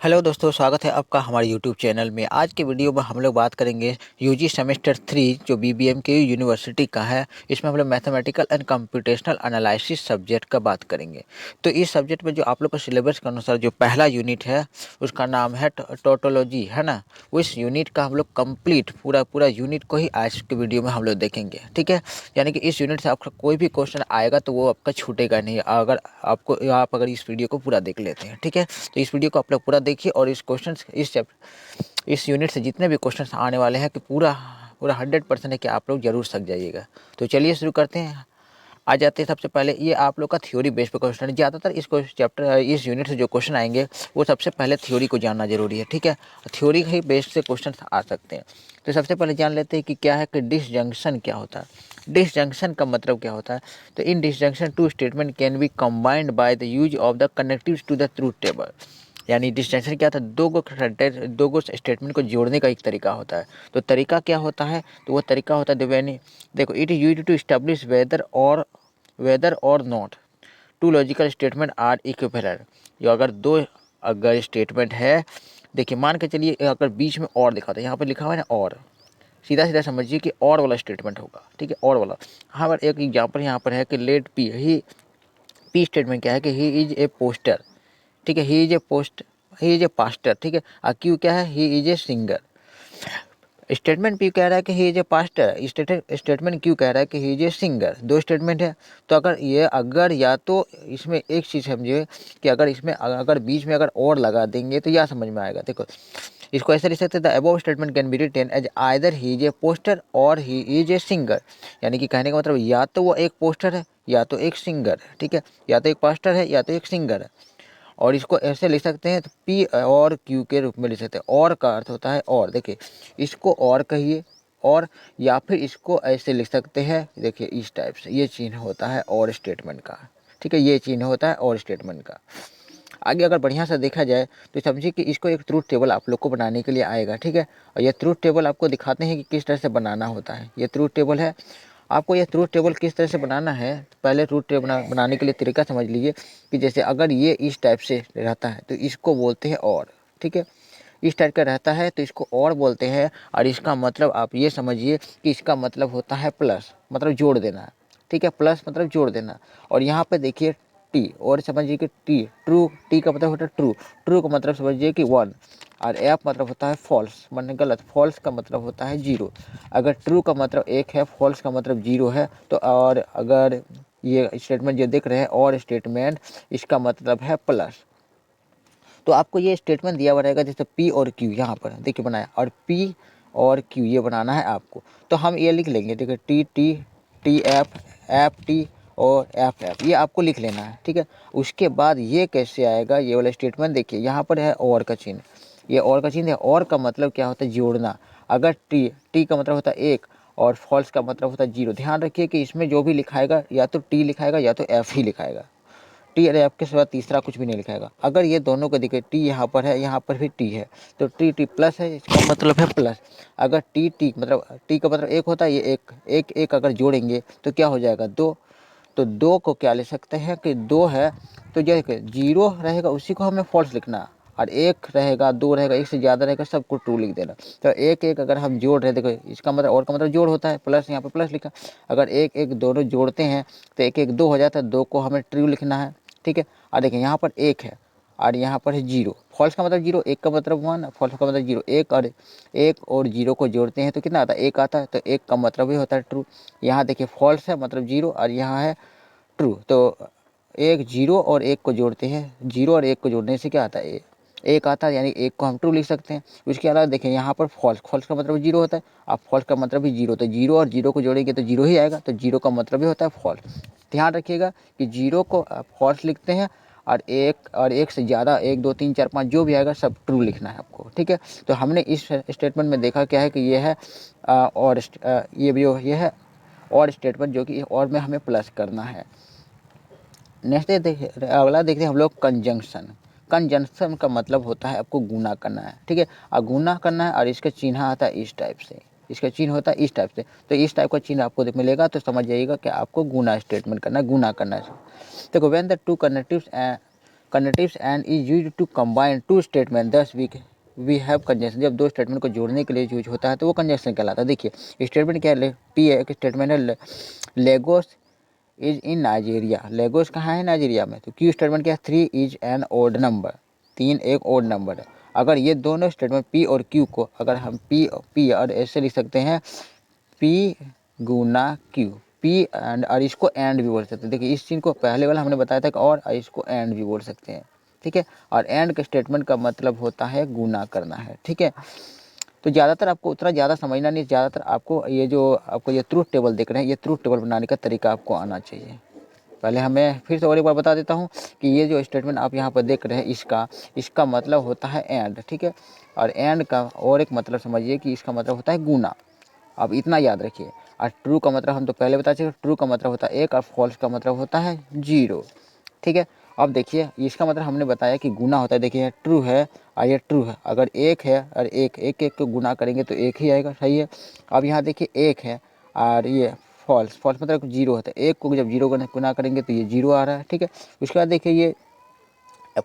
Hello दोस्तों, स्वागत है आपका हमारे यूट्यूब चैनल में। आज के वीडियो में हम लोग बात करेंगे यूजी सेमेस्टर 3 जो बीबीएमकेयू यूनिवर्सिटी का है। इसमें हम लोग mathematical and computational analysis subject का बात करेंगे। तो इस सब्जेक्ट में जो आप लोग का सिलेबस के अनुसार जो पहला यूनिट है उसका नाम है टोटोलॉजी, है ना। उस यूनिट का हम लोग कंप्लीट पूरा पूरा यूनिट को ही आज के वीडियो में हम लोग देखेंगे, ठीक है। यानी कि इस यूनिट से आपका कोई भी क्वेश्चन आएगा तो वो आपका छूटेगा नहीं, अगर आप इस वीडियो को पूरा देख लेते हैं, ठीक है। तो इस वीडियो को आप लोग पूरा देखिए और इस क्वेश्चन इस यूनिट से जितने भी क्वेश्चन आने वाले हैं कि पूरा पूरा 100% है कि आप लोग जरूर सक जाइएगा। तो चलिए शुरू करते हैं। आ जाते हैं सबसे पहले, ये आप लोग का थ्योरी बेस्ड पे क्वेश्चन है। ज़्यादातर इस यूनिट से जो क्वेश्चन आएंगे वो सबसे पहले थ्योरी को जानना जरूरी है, ठीक है। थ्योरी ही बेस्ड से क्वेश्चन आ सकते हैं। तो सबसे पहले जान लेते हैं कि क्या है कि डिसजंक्शन क्या होता है। डिसजंक्शन का मतलब क्या होता है। तो in disjunction two statement can be combined by the use of the connectives to the truth table. यानी डिस्टेंशन क्या था, दो गो स्टेटमेंट को जोड़ने का एक तरीका होता है। तो तरीका क्या होता है, तो वो तरीका होता है देवयानी, देखो, it is used to establish whether or not two logical statement are equivalent. जो अगर स्टेटमेंट है, देखिए मान के चलिए अगर बीच में और लिखा था, यहाँ पे लिखा हुआ है ना और, सीधा सीधा समझिए कि और वाला स्टेटमेंट होगा, ठीक है, और वाला। हाँ, पर एक एग्जाम्पल यहाँ पर है कि लेट पी स्टेटमेंट क्या है कि ही इज ए पोस्टर, ठीक है, ही इज ए पास्टर, ठीक है। और क्यू क्या है, ही is a singer. Statement P कह रहा है कि ही is A pastor, statement Q कह रहा है कि ही इज ए सिंगर। दो स्टेटमेंट है। तो अगर या तो इसमें एक चीज़ समझिए कि अगर बीच में अगर और लगा देंगे तो यह समझ में आएगा। देखो, इसको ऐसे लिख सकते थे, the above statement can be written as either he is a poster or he is a singer. यानी कि कहने का मतलब या तो वो एक पोस्टर है या तो एक सिंगर है, ठीक है, या तो एक पास्टर है या तो एक सिंगर है। और इसको ऐसे लिख सकते हैं, तो पी और क्यू के रूप में लिख सकते हैं। और का अर्थ होता है और, देखिए इसको और कहिए और, या फिर इसको ऐसे लिख सकते हैं, देखिए इस टाइप से, ये चिन्ह होता है और स्टेटमेंट का, ठीक है, ये चिन्ह होता है और स्टेटमेंट का। आगे अगर बढ़िया से देखा जाए तो समझिए कि इसको एक ट्रूथ टेबल आप लोग को बनाने के लिए आएगा, ठीक है। और ये ट्रूथ टेबल आपको दिखाते हैं कि किस तरह से बनाना होता है। ये ट्रूथ टेबल है। आपको ये ट्रूथ टेबल किस तरह से बनाना है, पहले ट्रूथ टेबल बनाने के लिए तरीका समझ लीजिए कि जैसे अगर ये इस टाइप से रहता है तो इसको बोलते हैं और, ठीक है। इस टाइप का रहता है तो इसको और बोलते हैं। और इसका मतलब आप ये समझिए कि इसका मतलब होता है प्लस, मतलब जोड़ देना, ठीक है, प्लस मतलब जोड़ देना। और यहाँ पे देखिए टी, और समझिए कि टी ट्रू, टी का मतलब होता है ट्रू, ट्रू का मतलब समझिए कि 1। और एफ मतलब होता है फॉल्स, मतलब गलत, फॉल्स का मतलब होता है 0। अगर ट्रू का मतलब 1 है, फॉल्स का मतलब 0 है, तो और अगर ये स्टेटमेंट जो देख रहे हैं और स्टेटमेंट, इसका मतलब है प्लस। तो आपको ये स्टेटमेंट दिया हुआ रहेगा, जैसे पी और क्यू यहाँ पर देखिए बनाया, और पी और क्यू ये बनाना है आपको। तो हम ये लिख लेंगे, देखिए T T, T F, F T और एफ एफ, ये आपको लिख लेना है, ठीक है। उसके बाद ये कैसे आएगा, ये वाला स्टेटमेंट देखिए यहाँ पर है और का चिन्ह, ये और का चिन्ह है। और का मतलब क्या होता है, जोड़ना। अगर टी का मतलब होता है 1 और फॉल्स का मतलब होता है 0। ध्यान रखिए कि इसमें जो भी लिखाएगा या तो टी लिखाएगा या तो एफ ही लिखाएगा। टी अरे आपके सिवा तीसरा कुछ भी नहीं लिखाएगा। अगर ये दोनों को दिखे, टी यहाँ पर है, यहाँ पर भी टी है, तो टी टी प्लस है, इसका मतलब है प्लस। अगर टी टी मतलब टी का मतलब 1 होता है, ये एक अगर जोड़ेंगे तो क्या हो जाएगा, 2। तो 2 को क्या ले सकते हैं कि 2 है, तो जो 0 रहेगा उसी को हमें फॉल्स लिखना। और 1 रहेगा, 2 रहेगा, 1 से ज़्यादा रहेगा, सबको ट्रू लिख देना। तो एक अगर हम जोड़ रहे, देखो इसका मतलब और का मतलब जोड़ होता है, प्लस यहाँ पे प्लस लिखा। अगर एक दोनों जोड़ते हैं तो एक 2 हो जाता है, 2 को हमें ट्रू लिखना है, ठीक है। और देखिए यहाँ पर 1 है और यहाँ पर है 0। फॉल्स का मतलब 0, 1 का मतलब 1, फॉल्स का मतलब 0। 1 और 0 को जोड़ते हैं तो कितना आता है, 1 आता है, तो 1 का मतलब ही होता है ट्रू। यहाँ देखिए फॉल्स है मतलब 0 और यहाँ है ट्रू। तो 0 और 1 को जोड़ते हैं, 0 और 1 को जोड़ने से क्या आता है, 1 आता है, यानी 1 को हम ट्रू लिख सकते हैं। उसके अलावा देखें यहाँ पर फॉल्स, फॉल्स का मतलब 0 होता है, अब फॉल्स का मतलब भी 0, तो 0 और 0 को जोड़ेंगे तो 0 ही आएगा, तो 0 का मतलब भी होता है फॉल्स। ध्यान रखिएगा कि 0 को फॉल्स लिखते हैं और 1 से ज़्यादा, 1 2 3 4 5 जो भी आएगा सब ट्रू लिखना है आपको, ठीक है। तो हमने इस स्टेटमेंट में देखा क्या है कि ये है ये है और स्टेटमेंट, जो कि और में हमें प्लस करना है। नेक्स्ट देखिए, अगला देखते हैं हम लोग कंजंक्शन। कंजंक्शन का मतलब होता है आपको गुना करना है, ठीक है। और गुना करना है और इसका चिन्ह आता है इस टाइप से, इसका चिन्ह होता है इस टाइप से। तो इस टाइप का चिन्ह आपको मिलेगा तो समझ जाइएगा कि आपको गुना स्टेटमेंट करना है, गुना करना है। देखो when the two connectives conjunctives and is used to combine two statement, thus we have conjunction. जब दो स्टेटमेंट को जोड़ने के लिए यूज होता है तो वो कंजंक्शन कहलाता है। देखिए स्टेटमेंट क्या है, पी है, एक स्टेटमेंट है Lagos is in Nigeria. Lagos कहाँ है? नाइजीरिया में। तो क्यू स्टेटमेंट क्या है? 3 इज एन ओड नंबर, 3 एक ओड नंबर है। अगर ये दोनों स्टेटमेंट पी और क्यू को अगर हम पी और ऐसे लिख सकते हैं, P Guna Q, P and, और इसको एंड भी बोल सकते हैं। देखिए इस चीज़ को पहले वाला हमने बताया था कि और इसको एंड भी बोल सकते हैं, ठीक है। और एंड के स्टेटमेंट का मतलब होता है गुना करना है, ठीक है। तो ज़्यादातर आपको उतना ज़्यादा समझना नहीं, ज़्यादातर आपको ये जो आपको ये ट्रूथ टेबल देख रहे हैं, ये ट्रूथ टेबल बनाने का तरीका आपको आना चाहिए। पहले हमें फिर से और एक बार बता देता हूँ कि ये जो स्टेटमेंट आप यहाँ पर देख रहे हैं, इसका मतलब होता है एंड, ठीक है। और एंड का और एक मतलब समझिए कि इसका मतलब होता है गुना। अब इतना याद रखिए। और ट्रू का मतलब हम तो पहले बता चुके, ट्रू का मतलब होता है एक और फॉल्स का मतलब होता है 0, ठीक है। अब देखिए इसका मतलब हमने बताया कि गुना होता है। देखिए ट्रू है और ये ट्रू है, अगर एक है और एक एक एक को गुना करेंगे तो एक ही आएगा, सही है। अब यहाँ देखिए एक है और ये फॉल्स, फॉल्स मतलब 0 होता है, एक को जब 0 गुना करेंगे तो ये 0 आ रहा है, ठीक है। उसके बाद देखिए ये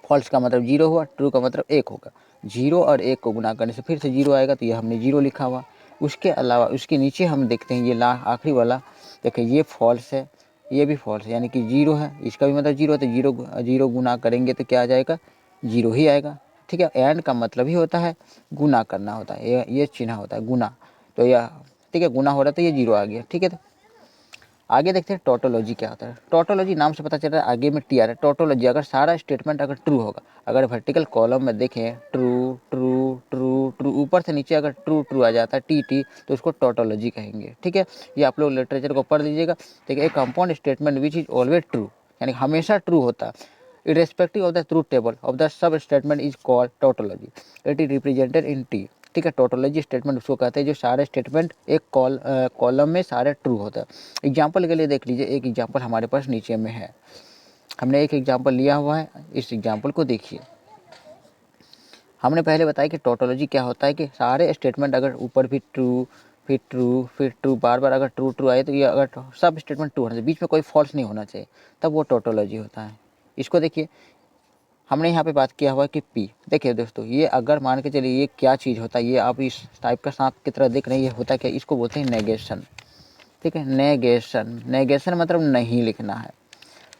फॉल्स का मतलब 0 हुआ, ट्रू का मतलब 1 होगा। 0 और 1 को गुना करने से फिर से 0 आएगा, तो ये हमने 0 लिखा हुआ। उसके अलावा उसके नीचे हम देखते हैं ये आखिरी वाला, देखिए ये फॉल्स है, ये भी फॉल्स है, यानी कि 0 है, इसका भी मतलब 0 है। तो 0 गुना करेंगे तो क्या आ जाएगा? 0 ही आएगा, ठीक है। एंड का मतलब ही होता है गुना करना होता है, ये चिन्ह होता है गुना। तो यह ठीक है, गुना हो रहा है तो ये 0 आ गया, ठीक है। तो आगे देखते हैं टोटोलॉजी क्या होता है। टोटोलॉजी नाम से पता चल रहा है, आगे में टी आ रहा है। टोटोलॉजी अगर सारा स्टेटमेंट अगर ट्रू होगा, अगर वर्टिकल कॉलम में देखें ट्रू ट्रू ट्रू ट्रू, ऊपर से नीचे अगर ट्रू ट्रू आ जाता है टी टी, तो उसको टोटोलॉजी कहेंगे, ठीक है। ये आप लोग लिटरेचर को पढ़ लीजिएगा। देखिए एक compound statement which is always true, यानी हमेशा ट्रू होता है, irrespective of the truth table of the सब statement is called tautology. It is represented in T, ठीक है। टोटोलॉजी स्टेटमेंट उसको कहते हैं जो सारे स्टेटमेंट एक कॉलम में सारे ट्रू होता है। एग्जाम्पल के लिए देख लीजिए, एक एग्जाम्पल हमारे पास नीचे में है, हमने एक एग्जाम्पल लिया हुआ है, इस एग्जाम्पल को देखिए। हमने पहले बताया कि टोटोलॉजी क्या होता है कि सारे स्टेटमेंट अगर ऊपर भी ट्रू फिर ट्रू फिर ट्रू, बार बार अगर ट्रू ट्रू आए तो ये अगर सब स्टेटमेंट ट्रू होना चाहिए, बीच में कोई फॉल्स नहीं होना चाहिए, तब वो टोटोलॉजी होता है। इसको देखिए, हमने यहाँ पे बात किया हुआ है कि पी। देखिए दोस्तों, ये अगर मान के चलिए ये क्या चीज़ होता है, ये आप इस टाइप का सांप की तरह देख रहे हैं, ये होता क्या, इसको बोलते हैं नेगेशन, ठीक है। नेगेशन, नेगेशन मतलब नहीं लिखना है।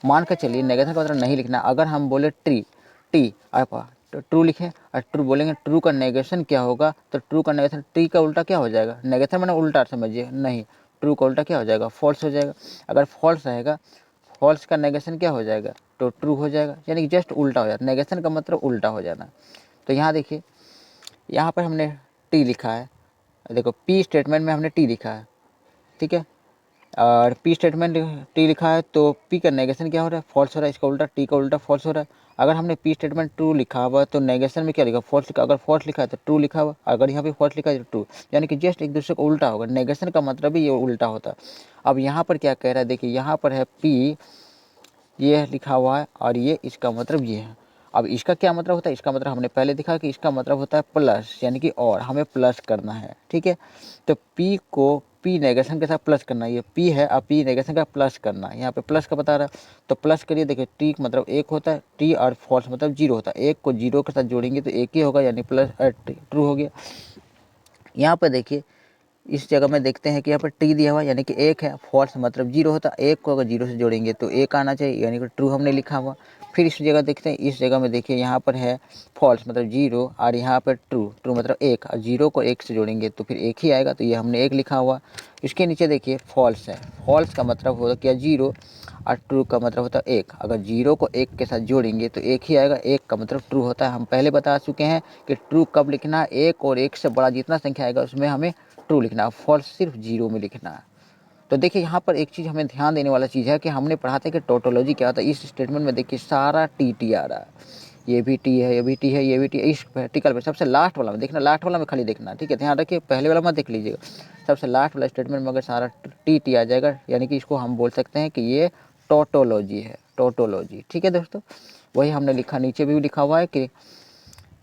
मान के चलिए नेगेशन का मतलब नहीं लिखना। अगर हम बोले टी आप ट्रू लिखें और ट्रू बोलेंगे, ट्रू का नेगेशन क्या होगा, तो ट्रू का नेगेशन टी का उल्टा क्या हो जाएगा? नेगेशन मैंने उल्टा समझिए, नहीं, ट्रू का उल्टा क्या हो जाएगा? फॉल्स हो जाएगा। अगर फॉल्स रहेगा, फॉल्स का नेगेशन क्या हो जाएगा? तो ट्रू हो जाएगा, यानी कि जस्ट उल्टा हो जाता है। नेगेशन का मतलब उल्टा हो जाना। तो यहाँ देखिए, यहाँ पर हमने टी लिखा है, देखो पी स्टेटमेंट में हमने टी लिखा है, ठीक है। और पी स्टेटमेंट टी लिखा है तो पी का नेगेशन क्या हो रहा है? फॉल्स हो रहा है। इसका उल्टा टी का उल्टा फॉल्स हो रहा है। अगर हमने पी स्टेटमेंट ट्रू लिखा हुआ तो नेगेशन में क्या लिखा? फॉल्स लिखा। अगर फॉल्स लिखा है तो ट्रू लिखा हुआ, अगर यहाँ पे फॉल्स लिखा है तो ट्रू, यानी कि जस्ट एक दूसरे को उल्टा होगा। नेगेशन का मतलब ही ये उल्टा होता है। अब यहाँ पर क्या कह रहा है, देखिए यहाँ पर है पी, ये लिखा हुआ है और ये इसका मतलब ये है। अब इसका क्या मतलब होता है? इसका मतलब हमने पहले देखा कि इसका मतलब होता है प्लस, यानी कि और, हमें प्लस करना है, ठीक है। तो पी को पी नेगेशन के साथ प्लस करना है, ये पी है और पी नेगेशन का प्लस करना है, यहाँ पे प्लस का बता रहा है। तो प्लस करिए, देखिए टी मतलब 1 होता है, टी और फॉल्स मतलब 0 होता है। 1 को 0 के साथ जोड़ेंगे तो 1 ही होगा, यानी प्लस ट्रू हो गया। यहाँ पर देखिए इस जगह में देखते हैं कि यहाँ पर टी दिया हुआ, यानी कि 1 है, फॉल्स मतलब 0 होता है। 1 को अगर 0 से जोड़ेंगे तो 1 आना चाहिए, यानी कि ट्रू हमने लिखा हुआ। फिर इस जगह देखते हैं, इस जगह में देखिए यहाँ पर है फॉल्स मतलब 0 और यहाँ पर ट्रू, ट्रू मतलब 1, और 0 को 1 से जोड़ेंगे तो फिर 1 ही आएगा, तो ये हमने 1 लिखा हुआ। इसके नीचे देखिए फॉल्स है, फॉल्स का मतलब होता क्या? 0, और ट्रू का मतलब होता है 1। अगर 0 को 1 के साथ जोड़ेंगे तो 1 ही आएगा, 1 का मतलब ट्रू होता है। हम पहले बता चुके हैं कि ट्रू कब लिखना है, 1 और 1 से बड़ा जितना संख्या आएगा उसमें हमें ट्रू लिखना है, फॉल्स सिर्फ 0 में लिखना है। तो देखिए यहाँ पर एक चीज़ हमें ध्यान देने वाला चीज़ है कि हमने पढ़ा था कि टोटोलॉजी क्या होता है। इस स्टेटमेंट में देखिए सारा टी टी आ रहा है, ये भी टी है, ये भी टी है, ये भी टी है। इस वर्टिकल पे सबसे लास्ट वाला में देखना, लास्ट वाला में खाली देखना, ठीक है। ध्यान रखिए, पहले वाला मत देख लीजिएगा। सबसे लास्ट वाला स्टेटमेंट में अगर सारा टी टी आ जाएगा, यानी कि इसको हम बोल सकते हैं कि ये टोटोलॉजी है, टोटोलॉजी, ठीक है दोस्तों। वही हमने लिखा, नीचे भी लिखा हुआ है कि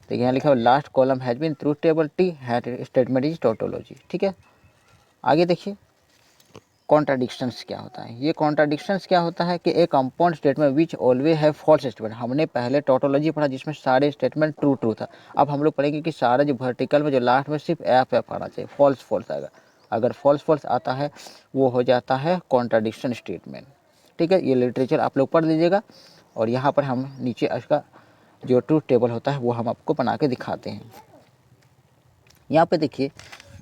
देखिए यहाँ लिखा हुआ last column has been truth table T, statement is tautology, ठीक है। आगे देखिए, कॉन्ट्राडिक्शंस क्या होता है? ये कॉन्ट्राडिक्शंस क्या होता है कि ए कंपाउंड स्टेटमेंट विच ऑलवेज है फॉल्स स्टेटमेंट। हमने पहले टोटोलॉजी पढ़ा जिसमें सारे स्टेटमेंट ट्रू ट्रू था। अब हम लोग पढ़ेंगे कि सारा जो वर्टिकल में जो लास्ट में सिर्फ एफ एफ आना चाहिए, फॉल्स फॉल्स आएगा। अगर फॉल्स फॉल्स आता है वो हो जाता है कॉन्ट्राडिक्शन स्टेटमेंट। ठीक है, ये लिटरेचर आप लोग पढ़ लीजिएगा। और यहाँ पर हम नीचे इसका जो ट्रूथ टेबल होता है वो हम आपको बना के दिखाते हैं। यहाँ पे देखिए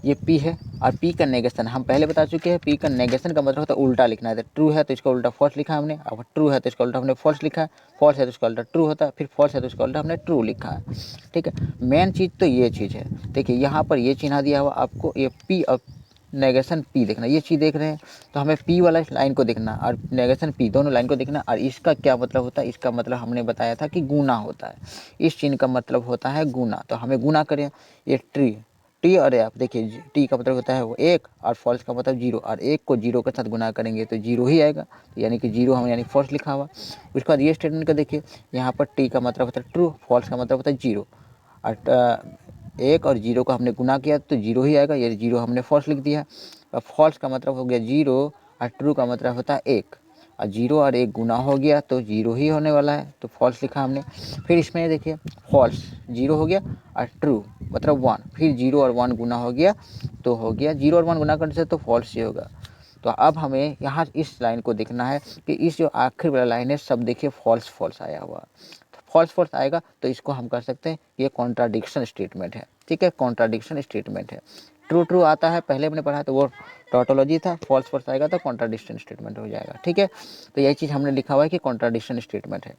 ये P है और P का नेगेशन हम पहले बता चुके हैं। P का नेगेशन का मतलब होता है उल्टा लिखना है। तो ट्रू है तो इसका उल्टा फॉल्स लिखा है हमने, अब ट्रू है तो इसका उल्टा हमने फॉल्स लिखा है, फॉल्स है तो इसका उल्टा ट्रू होता है, फिर फॉल्स है तो इसका उल्टा हमने ट्रू लिखा है। ठीक है, मेन चीज़ तो ये चीज़ है। देखिए यहाँ पर ये चिन्ह दिया हुआ आपको, ये P और नेगेशन P देखना, ये चीज़ देख रहे हैं तो हमें P वाला लाइन को देखना और नेगेशन P दोनों लाइन को देखना। और इसका क्या मतलब होता है? इसका मतलब हमने बताया था कि गुना होता है। इस चिन्ह का मतलब होता है गुना, तो हमें गुना करें। ये टी और एफ, देखिए टी का मतलब होता है वो एक और फॉल्स का मतलब जीरो, और एक को जीरो के साथ गुना करेंगे तो जीरो ही आएगा, तो यानी कि जीरो हम यानी फॉल्स लिखा हुआ। उसके बाद ये स्टेटमेंट का देखिए, यहाँ पर टी का मतलब होता है ट्रू, फॉल्स का मतलब होता है जीरो, और एक और जीरो को हमने गुना किया तो जीरो ही आएगा, ये जीरो हमने फॉल्स लिख दिया। और फॉल्स का मतलब हो गया जीरो और ट्रू का मतलब होता है एक, और जीरो और एक गुना हो गया तो जीरो ही होने वाला है, तो फॉल्स लिखा हमने। फिर इसमें देखिए फॉल्स जीरो हो गया और ट्रू मतलब वन, फिर जीरो और वन गुना हो गया तो हो गया जीरो और वन गुना करने से तो फॉल्स ही होगा। तो अब हमें यहाँ इस लाइन को देखना है कि इस जो आखिर वाला लाइन है सब देखिए फॉल्स फॉल्स आया हुआ, फॉल्स फॉल्स आएगा तो इसको हम कर सकते हैं ये कॉन्ट्राडिक्शन स्टेटमेंट है। ठीक है, कॉन्ट्राडिक्शन स्टेटमेंट है। ट्रू ट्रू आता है पहले हमने पढ़ा तो वो टोटोलॉजी था, फॉल्स फॉल्स आएगा तो कॉन्ट्राडिक्शन स्टेटमेंट हो जाएगा। ठीक है, तो यही चीज़ हमने लिखा हुआ है कि कॉन्ट्राडिक्शन स्टेटमेंट है।